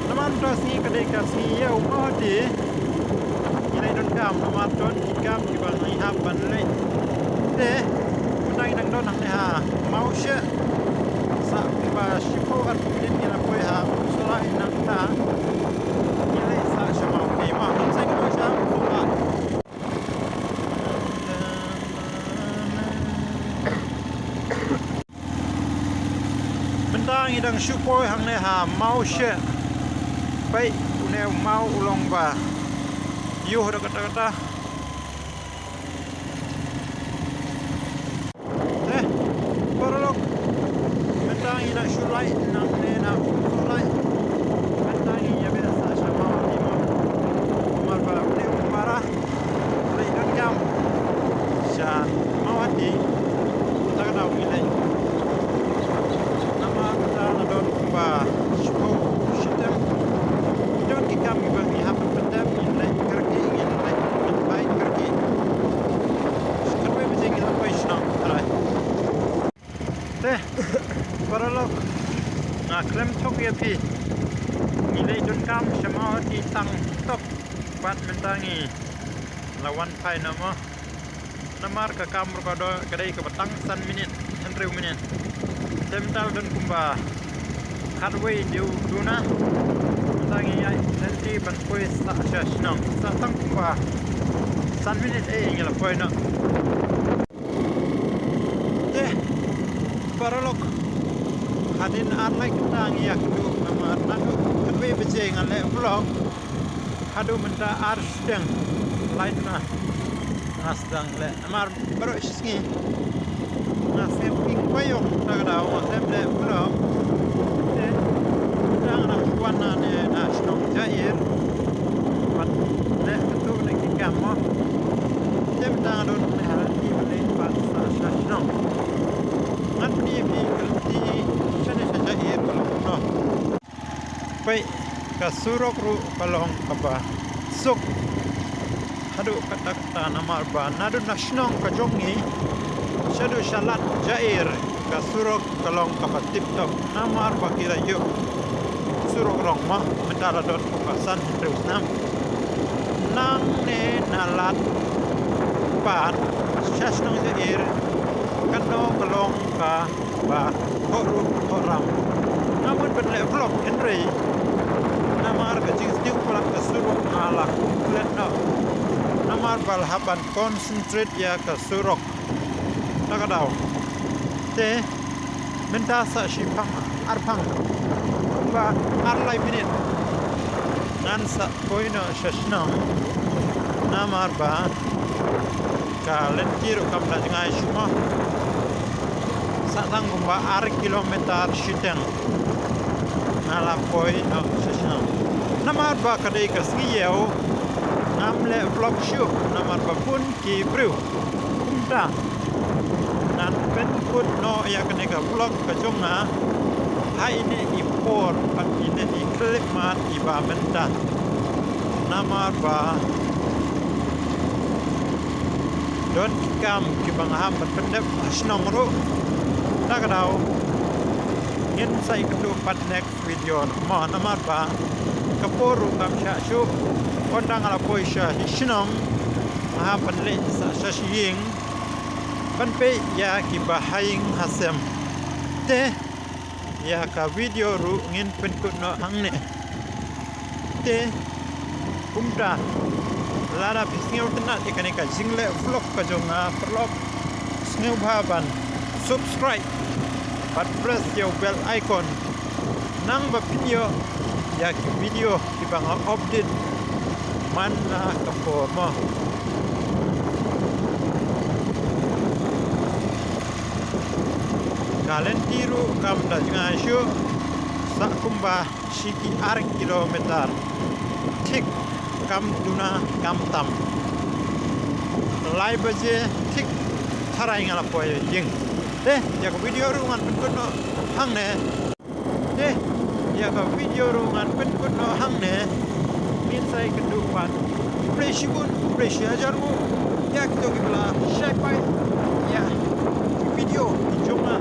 naman trasni kadai kasni ya umati ini don kam naman don ikam di bang ai hapan le de menang nang don nang ha mau sye sa ba shipo at din ni na poi ha sola nang ta ini sa shamau ni ma sai ko sha ko ba mentang idang shipo hang ne ha mau sye pai uneu mau ulong ba yuh da kata-kata porolok mentang ina shulai nang ne na shulai mentang ya biasa sama lima mar ba uneu para lai dan jam sha mawati kata-kata wilai nama kata na don ba shpo shitem don kikam bang ni happen pendam ni kerki ingin lai baik kerki sekarang macam ni apa isna tarai teh paralog na klem tok ya pi ni lai don kam sama ti tang tok bat mentangi lawan pai nama namar ka kam ro do kadai ka batang san minit henreu minit temtal don kumba hardway diu duna tangi ai nanti ban poi sa shashnam sa tang kumba san minit ngela poi na paralog hadin anai tang yak du nama nanu kebe beje ngale vlog hadu menta arsdeng lain na asdang le amar baro shingi na sem ping payong tagadaw sem le vlog dang na wana ne na shnong jair pat le tu ne kikam mo sem dang don ne hala ti le pat sa shnong ngat ni pi ti chane sa jair palong no pai ka surok ru palong kapa suk hadu kata-kata namar ba nadu nashnong ka jongi shadu shalat jair ka surok kalong kapa tip top namar ba kira yo surok rong ma mentara dot kasan terus nam nang ne nalat pat shashnong jair kano kalong ka ba horu horam namun benle vlog henry namar ka jing stiu palak ka surok ala kumplet no namar bal haban concentrate ya ka surok takadaw te menta sa shipang arpang ba arlai minit nan sa poina shashnam namar ba ka lentiro kam da ngai shuma sa tang ba ar kilometer shiten nala poina shashnam namar ba kadai ka sngiyeu namle vlog show namar ba pun ki bru kumta nan pen put no ya kene ka vlog ka jonga hai ne impor pat ine di clip mat iba menta namar ba don kam ki bang ham pat pendep asnong ro takadaw ngin sai kudu pat next video mo namar ba kaporu kam sha shu kondang ala poisha hisnom ha panle sa shashing panpe ya ki bahaying hasem te ya ka video ru ngin penkut no hangne te kumta lara pisngeu tena ikane ka jingle vlog ka jonga vlog sneu bhaban subscribe pat press yo bell icon nang ba pinyo ya ki video ki bang update mana kapo mo kalen tiru kam da ngasyo sa kumba shiki ar kilometer tik kam duna kam tam lai baje tik tharai ngala poy jing de ya ko video ru ngan pen no hang ne de ya ko video ru ngan pen no hang ne min sai kedu pat preshibun preshajarmu ya to gibla shai pai ya video di joma